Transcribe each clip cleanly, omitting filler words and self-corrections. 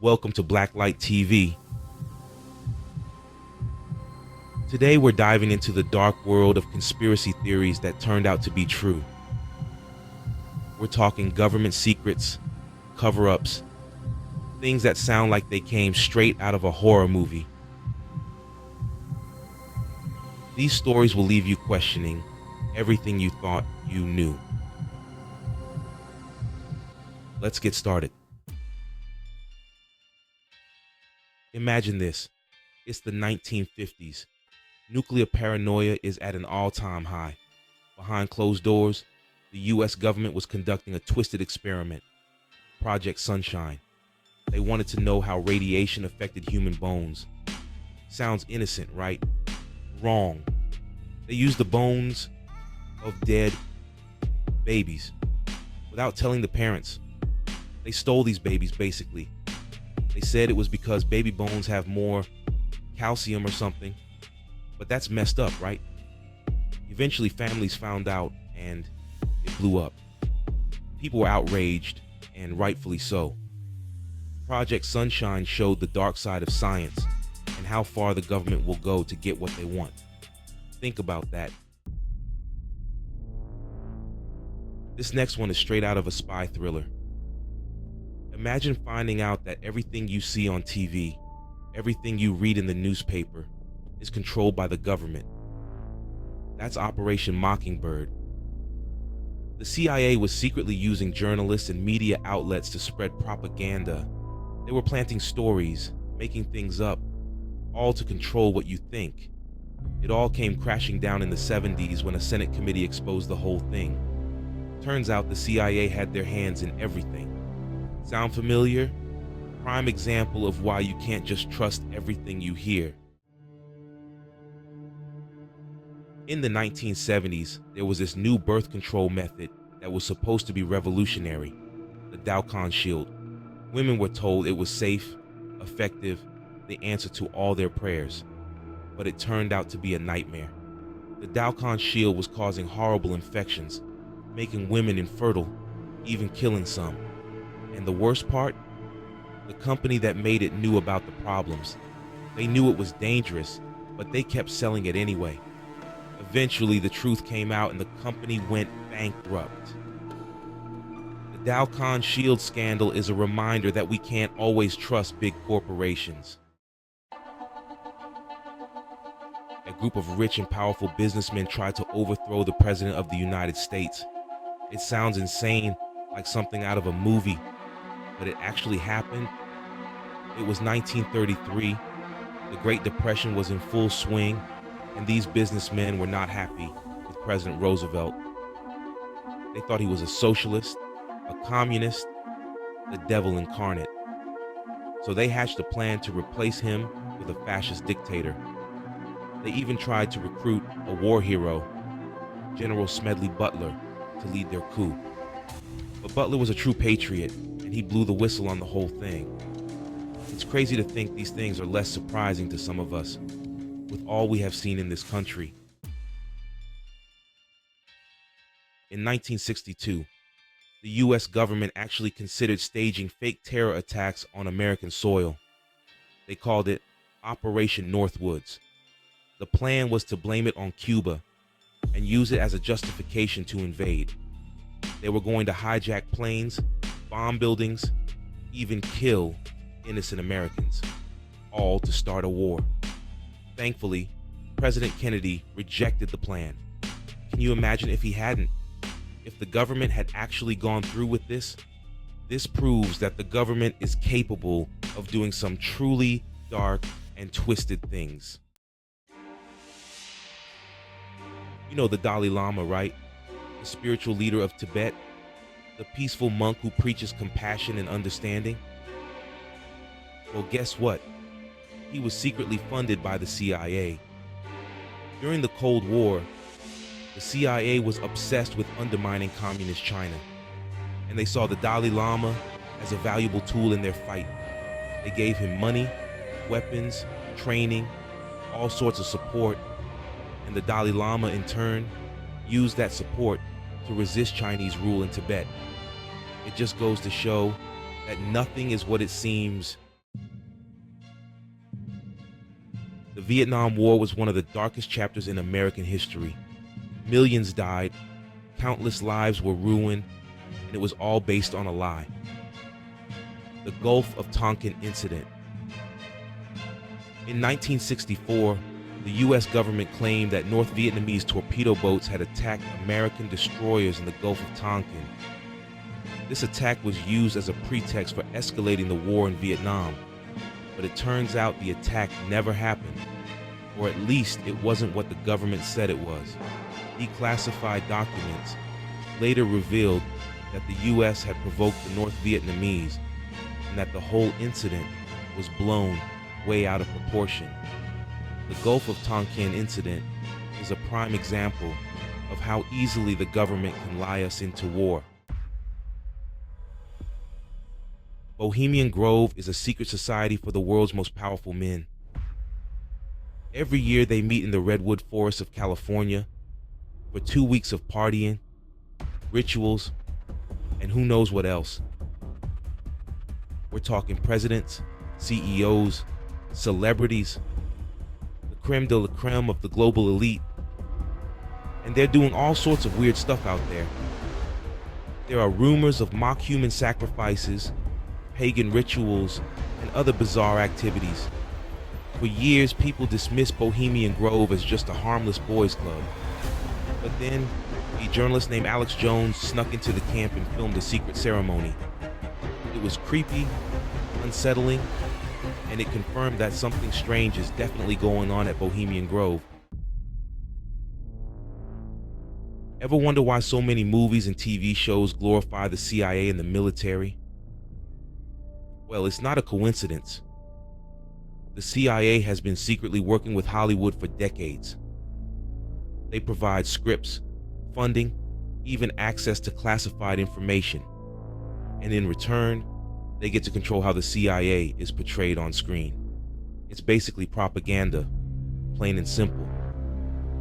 Welcome to Blacklight TV. Today we're diving into the dark world of conspiracy theories that turned out to be true. We're talking government secrets, cover-ups, things that sound like they came straight out of a horror movie. These stories will leave you questioning everything you thought you knew. Let's get started. Imagine this. It's the 1950s. Nuclear paranoia is at an all-time high. Behind closed doors, the US government was conducting a twisted experiment, Project Sunshine. They wanted to know how radiation affected human bones. Sounds innocent, right? Wrong. They used the bones of dead babies without telling the parents. They stole these babies, basically. They said it was because baby bones have more calcium or something, but that's messed up, right? Eventually, families found out and it blew up. People were outraged, and rightfully so. Project Sunshine showed the dark side of science and how far the government will go to get what they want. Think about that. This next one is straight out of a spy thriller. Imagine finding out that everything you see on TV, everything you read in the newspaper, is controlled by the government. That's Operation Mockingbird. The CIA was secretly using journalists and media outlets to spread propaganda. They were planting stories, making things up, all to control what you think. It all came crashing down in the 70s when a Senate committee exposed the whole thing. Turns out the CIA had their hands in everything. Sound familiar? Prime example of why you can't just trust everything you hear. In the 1970s, there was this new birth control method that was supposed to be revolutionary, the Dowcon Shield. Women were told it was safe, effective, the answer to all their prayers. But it turned out to be a nightmare. The Dowcon Shield was causing horrible infections, making women infertile, even killing some. And the worst part? The company that made it knew about the problems. They knew it was dangerous, but they kept selling it anyway. Eventually, the truth came out and the company went bankrupt. The Dowcon Shield scandal is a reminder that we can't always trust big corporations. A group of rich and powerful businessmen tried to overthrow the President of the United States. It sounds insane, like something out of a movie, but it actually happened. It was 1933. The Great Depression was in full swing, and these businessmen were not happy with President Roosevelt. They thought he was a socialist, a communist, the devil incarnate. So they hatched a plan to replace him with a fascist dictator. They even tried to recruit a war hero, General Smedley Butler, to lead their coup. But Butler was a true patriot, and he blew the whistle on the whole thing. It's crazy to think these things are less surprising to some of us, with all we have seen in this country. In 1962, the US government actually considered staging fake terror attacks on American soil. They called it Operation Northwoods. The plan was to blame it on Cuba and use it as a justification to invade. They were going to hijack planes, bomb buildings, even kill innocent Americans, all to start a war. Thankfully, President Kennedy rejected the plan. Can you imagine if he hadn't? If the government had actually gone through with this proves that the government is capable of doing some truly dark and twisted things. You know the Dalai Lama, right? The spiritual leader of Tibet, the peaceful monk who preaches compassion and understanding. Well, guess what? He was secretly funded by the CIA. During the Cold War, the CIA was obsessed with undermining communist China, and they saw the Dalai Lama as a valuable tool in their fight. They gave him money, weapons, training, all sorts of support, and the Dalai Lama in turn used that support to resist Chinese rule in Tibet. It just goes to show that nothing is what it seems The Vietnam War was one of the darkest chapters in American history. Millions died, countless lives were ruined, and it was all based on a lie. The Gulf of Tonkin Incident. In 1964, the U.S. government claimed that North Vietnamese torpedo boats had attacked American destroyers in the Gulf of Tonkin. This attack was used as a pretext for escalating the war in Vietnam, but it turns out the attack never happened, or at least it wasn't what the government said it was. Declassified documents later revealed that the U.S. had provoked the North Vietnamese and that the whole incident was blown way out of proportion. The Gulf of Tonkin incident is a prime example of how easily the government can lie us into war. Bohemian Grove is a secret society for the world's most powerful men. Every year they meet in the redwood forests of California for 2 weeks of partying, rituals, and who knows what else. We're talking presidents, CEOs, celebrities, the creme de la creme of the global elite, and they're doing all sorts of weird stuff out there. There are rumors of mock human sacrifices, pagan rituals, and other bizarre activities. For years, people dismissed Bohemian Grove as just a harmless boys' club. But then, a journalist named Alex Jones snuck into the camp and filmed a secret ceremony. It was creepy, unsettling, and it confirmed that something strange is definitely going on at Bohemian Grove. Ever wonder why so many movies and TV shows glorify the CIA and the military? Well, it's not a coincidence. The CIA has been secretly working with Hollywood for decades. They provide scripts, funding, even access to classified information. And in return, they get to control how the CIA is portrayed on screen. It's basically propaganda, plain and simple.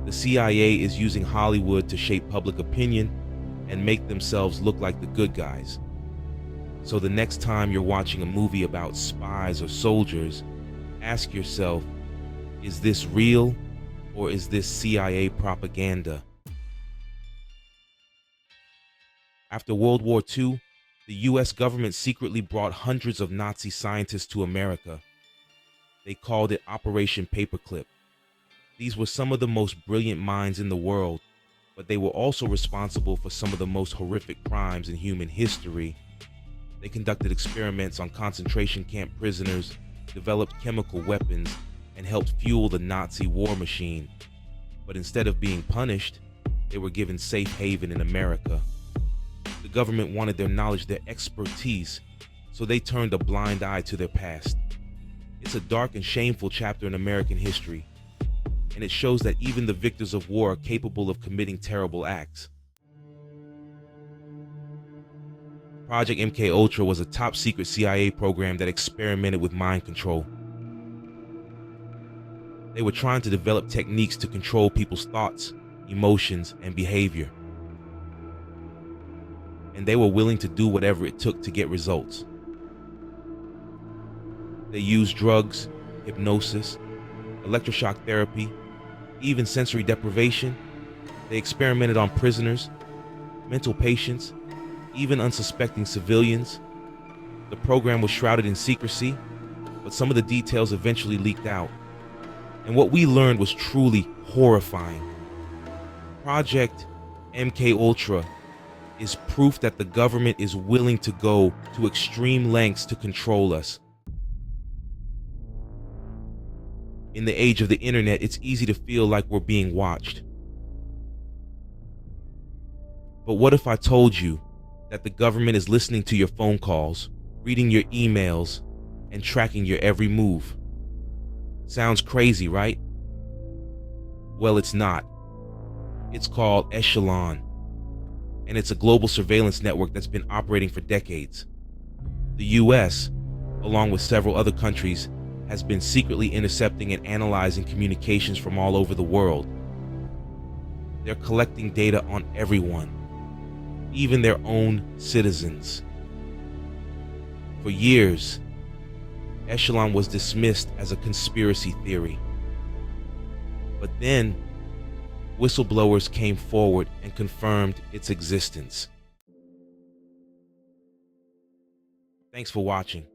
The CIA is using Hollywood to shape public opinion and make themselves look like the good guys. So the next time you're watching a movie about spies or soldiers, ask yourself, is this real or is this CIA propaganda? After World War II, the US government secretly brought hundreds of Nazi scientists to America. They called it Operation Paperclip. These were some of the most brilliant minds in the world, but they were also responsible for some of the most horrific crimes in human history. They conducted experiments on concentration camp prisoners, developed chemical weapons, and helped fuel the Nazi war machine. But instead of being punished, they were given safe haven in America. The government wanted their knowledge, their expertise, so they turned a blind eye to their past. It's a dark and shameful chapter in American history, and it shows that even the victors of war are capable of committing terrible acts. Project MKUltra was a top-secret CIA program that experimented with mind control. They were trying to develop techniques to control people's thoughts, emotions, and behavior. And they were willing to do whatever it took to get results. They used drugs, hypnosis, electroshock therapy, even sensory deprivation. They experimented on prisoners, mental patients, even unsuspecting civilians. The program was shrouded in secrecy, but some of the details eventually leaked out. And what we learned was truly horrifying. Project MKUltra is proof that the government is willing to go to extreme lengths to control us. In the age of the internet, it's easy to feel like we're being watched. But what if I told you that the government is listening to your phone calls, reading your emails, and tracking your every move? Sounds crazy, right? Well, it's not. It's called Echelon, and it's a global surveillance network that's been operating for decades. The US, along with several other countries, has been secretly intercepting and analyzing communications from all over the world. They're collecting data on everyone, even their own citizens. For years, Echelon was dismissed as a conspiracy theory, But then, whistleblowers came forward and confirmed its existence. Thanks for watching.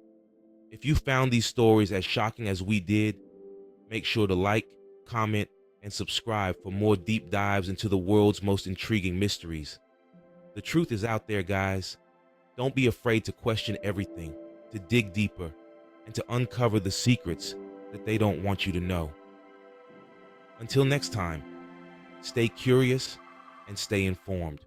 If you found these stories as shocking as we did, make sure to like, comment, and subscribe for more deep dives into the world's most intriguing mysteries. The truth is out there, guys. Don't be afraid to question everything, to dig deeper, and to uncover the secrets that they don't want you to know. Until next time, stay curious and stay informed.